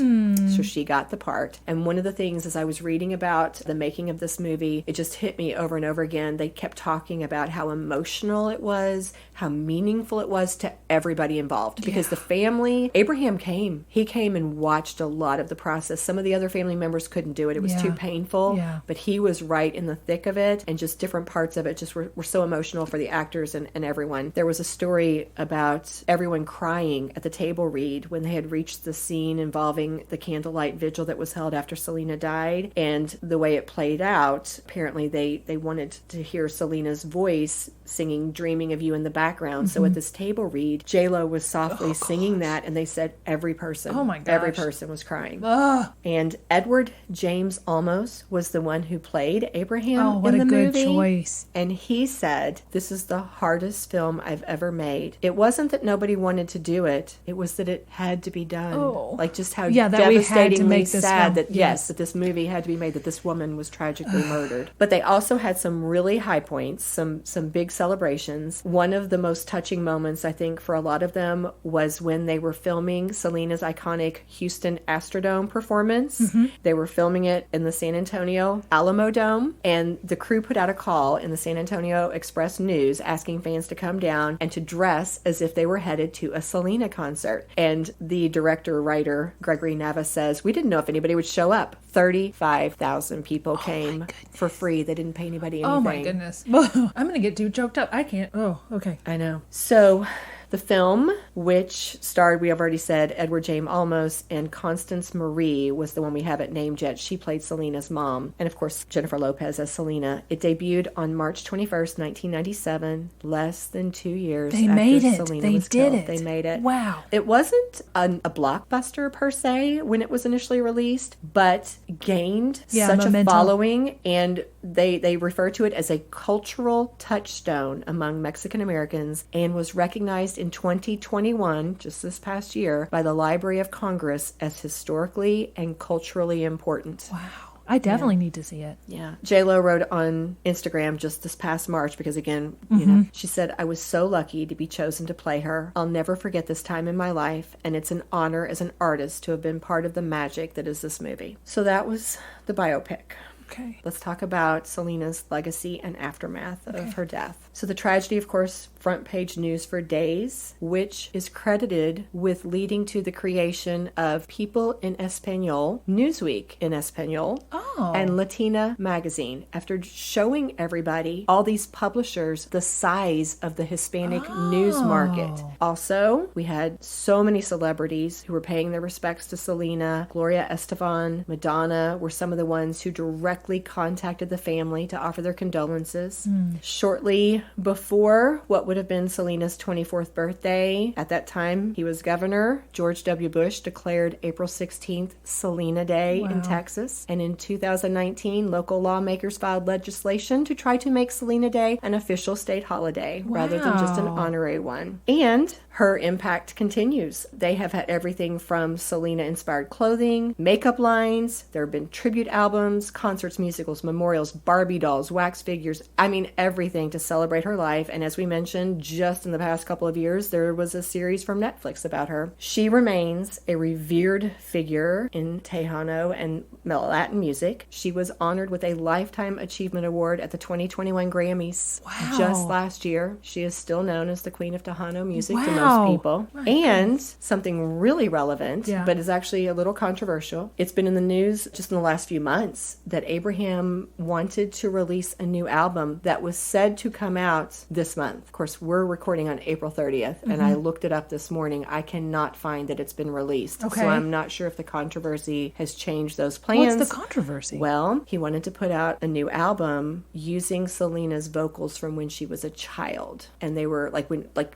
So she got the part. And one of the things, as I was reading about the making of this movie, it just hit me over and over again. They kept talking about how emotional it was, how meaningful it was to everybody involved. Because the family, Abraham came. He came and watched a lot of the process. Some of the other family members couldn't do it. It was too painful. Yeah. But he was right in the thick of it, and just different parts of it just were so emotional for the actors and everyone. There was a story about everyone crying at the table read when they had reached the scene involving the candlelight vigil that was held after Selena died, and the way it played out, apparently they wanted to hear Selena's voice singing Dreaming of You in the background. So at this table read, J-Lo was softly singing that, and they said every person, Oh my gosh. every person was crying. Ugh. And Edward James Olmos was the one who played Abraham Oh, what in a the good movie. choice. And he said, "This is the hardest film I've ever made. It wasn't that nobody wanted to do it. It was that it had to be done." Oh. Like just how Yeah, that we had to devastatingly make this sad film. that, Yes. that this movie had to be made, that this woman was tragically murdered. But they also had some really high points, some big celebrations. One of the most touching moments, I think, for a lot of them was when they were filming Selena's iconic Houston Astrodome performance. They were filming it in the San Antonio Alamo Dome, and the crew put out a call in the San Antonio Express News asking fans to come down and to dress as if they were headed to a Selena concert. And the director-writer, Gregory Nava, says, "We didn't know if anybody would show up. 35,000 people came for free. They didn't pay anybody anything." Oh my goodness. I'm going to get too choked up. I can't. Oh, okay. I know. So the film, which starred, we have already said, Edward James Olmos, and Constance Marie was the one we haven't named yet. She played Selena's mom. And of course, Jennifer Lopez as Selena. It debuted on March 21st, 1997, less than 2 years They after made it. Selena They was did killed. it. They made it. Wow. It wasn't a blockbuster per se when it was initially released, but gained such momentum. a following, and they refer to it as a cultural touchstone among Mexican Americans, and was recognized in 2021, just this past year, by the Library of Congress as historically and culturally important. Wow. I definitely need to see it. Yeah. J-Lo wrote on Instagram just this past March, because again, you know, she said, "I was so lucky to be chosen to play her. I'll never forget this time in my life, and it's an honor as an artist to have been part of the magic that is this movie." So that was the biopic. Okay. Let's talk about Selena's legacy and aftermath of her death. So the tragedy, of course, front page news for days, which is credited with leading to the creation of People in Espanol, Newsweek in Espanol, and Latina magazine, after showing everybody, all these publishers, the size of the Hispanic news market. Also, we had so many celebrities who were paying their respects to Selena. Gloria Estefan, Madonna were some of the ones who directly contacted the family to offer their condolences. Shortly before what would have been Selena's 24th birthday, at that time he was governor, George W. Bush declared April 16th Selena Day in Texas. And in 2019, local lawmakers filed legislation to try to make Selena Day an official state holiday rather than just an honorary one. And her impact continues. They have had everything from Selena-inspired clothing, makeup lines, there have been tribute albums, concerts, musicals, memorials, Barbie dolls, wax figures, I mean everything to celebrate her life. And as we mentioned, just in the past couple of years, there was a series from Netflix about her. She remains a revered figure in Tejano and Latin music. She was honored with a Lifetime Achievement Award at the 2021 Grammys just last year. She is still known as the Queen of Tejano music to most people. And something really relevant, but is actually a little controversial. It's been in the news just in the last few months that Abraham wanted to release a new album that was said to come out this month. Of course, we're recording on April 30th, and I looked it up this morning. I cannot find that it's been released. So I'm not sure if the controversy has changed those plans. What's the controversy? Well, he wanted to put out a new album using Selena's vocals from when she was a child. And they were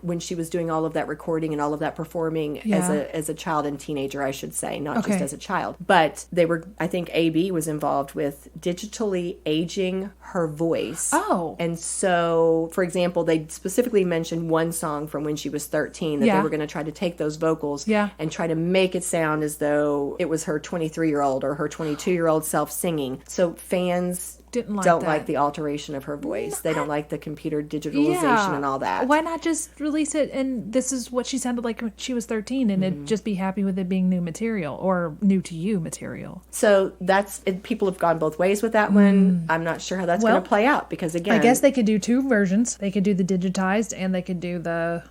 when she was doing all of that recording and all of that performing as a child and teenager, I should say, not just as a child. But they were, I think AB was involved with digitally aging her voice. And so, for example, they specifically mentioned one song from when she was 13 that they were going to try to take those vocals and try to make it sound as though it was her 23-year-old or her 22-year-old self singing. So fans don't like the alteration of her voice. They don't like the computer digitalization and all that. Why not just release it and this is what she sounded like when she was 13 and it'd just be happy with it being new material or new to you material? So people have gone both ways with that one. I'm not sure how that's going to play out because, again, I guess they could do two versions. They could do the digitized and they could do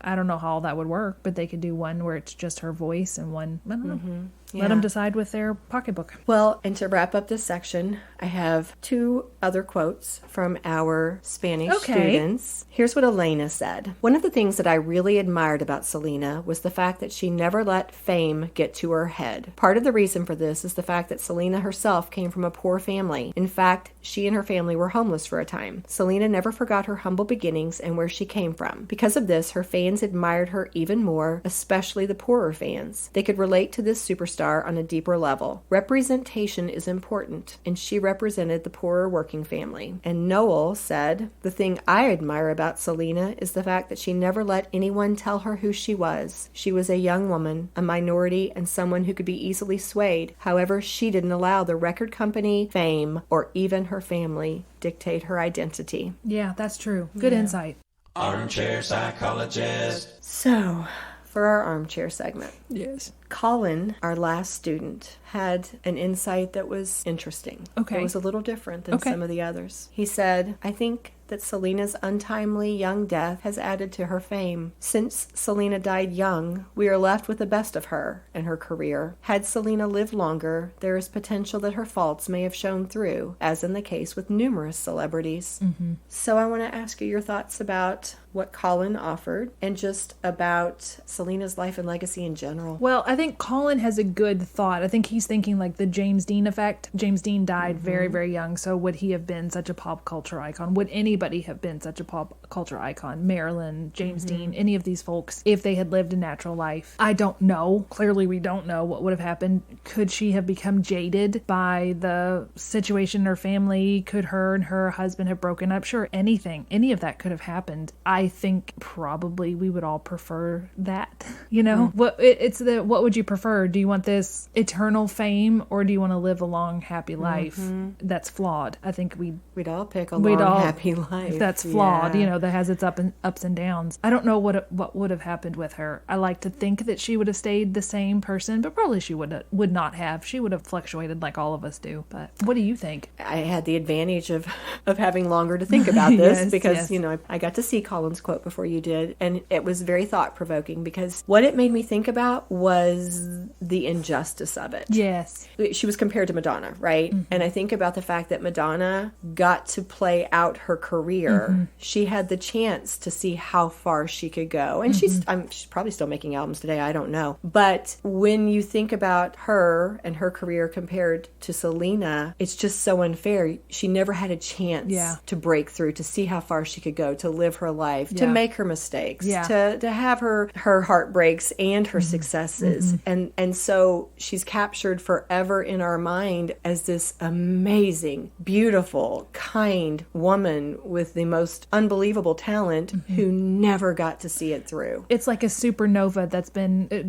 I don't know how all that would work, but they could do one where it's just her voice and one, I don't know. Let them decide with their pocketbook. Well, and to wrap up this section, I have two other quotes from our Spanish students. Here's what Elena said. "One of the things that I really admired about Selena was the fact that she never let fame get to her head. Part of the reason for this is the fact that Selena herself came from a poor family. In fact, she and her family were homeless for a time. Selena never forgot her humble beginnings and where she came from. Because of this, her fans admired her even more, especially the poorer fans. They could relate to this superstar on a deeper level. Representation is important, and she represented the poorer working family." And Noel said, "The thing I admire about Selena is the fact that she never let anyone tell her who she was. She was a young woman, a minority, and someone who could be easily swayed. However, she didn't allow the record company, fame, or even her family dictate her identity." Yeah, that's true. Good insight. Armchair psychologist. So, for our armchair segment. Yes. Colin, our last student, had an insight that was interesting. It was a little different than some of the others. He said, "I think that Selena's untimely young death has added to her fame. Since Selena died young, we are left with the best of her and her career. Had Selena lived longer, there is potential that her faults may have shown through, as in the case with numerous celebrities." So I want to ask you your thoughts about what Colin offered and just about Selena's life and legacy in general. Well, I think Colin has a good thought. I think he's thinking like the James Dean effect. James Dean died very, very young, so would he have been such a pop culture icon? Would anybody have been such a pop culture icon? Marilyn, James Dean, any of these folks, if they had lived a natural life? I don't know. Clearly, we don't know what would have happened. Could she have become jaded by the situation in her family? Could her and her husband have broken up? Sure, anything. Any of that could have happened. I I think probably we would all prefer that. You know, what would you prefer? Do you want this eternal fame, or do you want to live a long, happy life that's flawed? I think we'd all pick a long, happy life that's flawed. You know, that has its ups and downs. I don't know what would have happened with her. I like to think that she would have stayed the same person, but probably she would not have. She would have fluctuated like all of us do. But what do you think? I had the advantage of having longer to think about this because, you know, I got to see Colin's quote before you did, and it was very thought-provoking because what it made me think about was the injustice of it. Yes. She was compared to Madonna, right? And I think about the fact that Madonna got to play out her career. She had the chance to see how far she could go. And she's probably still making albums today, I don't know. But when you think about her and her career compared to Selena, it's just so unfair. She never had a chance to break through, to see how far she could go, to live her life, to make her mistakes, to have her heartbreaks and her successes. And so she's captured forever in our mind as this amazing, beautiful, kind woman with the most unbelievable talent who never got to see it through. It's like a supernova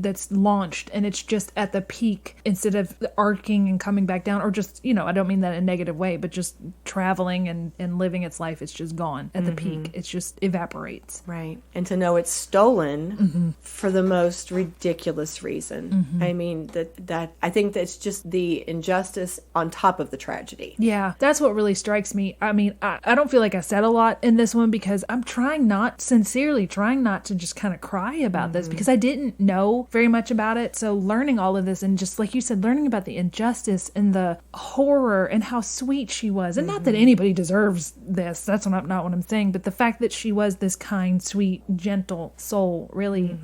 that's launched, and it's just at the peak instead of arcing and coming back down, or just, you know, I don't mean that in a negative way, but just traveling and living its life. It's just gone at the peak. It just evaporates. Right. And to know it's stolen for the most ridiculous reason. I mean, that I think that's just the injustice on top of the tragedy. Yeah, that's what really strikes me. I mean, I don't feel like I said a lot in this one because I'm sincerely trying not to just kind of cry about this, because I didn't know very much about it. So learning all of this, and just like you said, learning about the injustice and the horror and how sweet she was. And not that anybody deserves this. That's not what I'm saying. But the fact that she was this kind, sweet, gentle soul, really,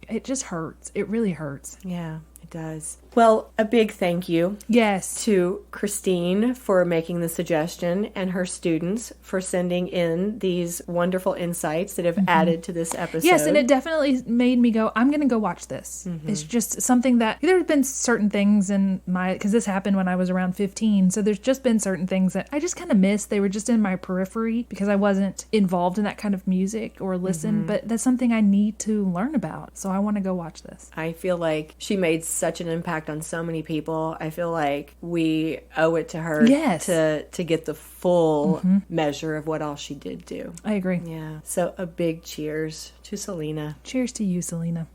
it just hurts. It really hurts. Yeah, it does. Well, a big thank you to Christine for making the suggestion, and her students for sending in these wonderful insights that have added to this episode. Yes, and it definitely made me go, I'm going to go watch this. It's just something that, there have been certain things in because this happened when I was around 15, so there's just been certain things that I just kind of missed. They were just in my periphery because I wasn't involved in that kind of music or listen, but that's something I need to learn about, so I want to go watch this. I feel like she made such an impact on so many people. I feel like we owe it to her to get the full measure of what all she did do. I agree. Yeah. So a big cheers to Selena. Cheers to you, Selena.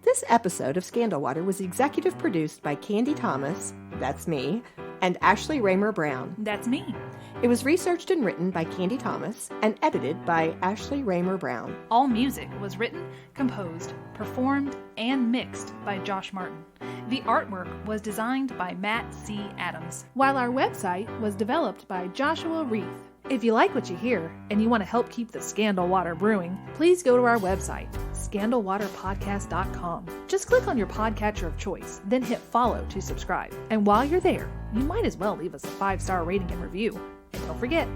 This episode of Scandal Water was executive produced by Candy Thomas, that's me, and Ashley Raymer Brown. That's me. It was researched and written by Candy Thomas and edited by Ashley Raymer Brown. All music was written, composed, performed, and mixed by Josh Martin. The artwork was designed by Matt C. Adams, while our website was developed by Joshua Reith. If you like what you hear and you want to help keep the Scandal Water brewing, please go to our website, scandalwaterpodcast.com. Just click on your podcatcher of choice, then hit follow to subscribe. And while you're there, you might as well leave us a 5-star rating and review. And don't forget,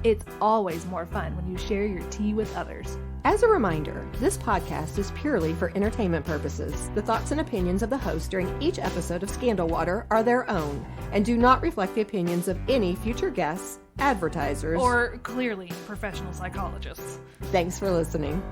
it's always more fun when you share your tea with others. As a reminder, this podcast is purely for entertainment purposes. The thoughts and opinions of the host during each episode of Scandal Water are their own and do not reflect the opinions of any future guests, advertisers, or clearly professional psychologists. Thanks for listening.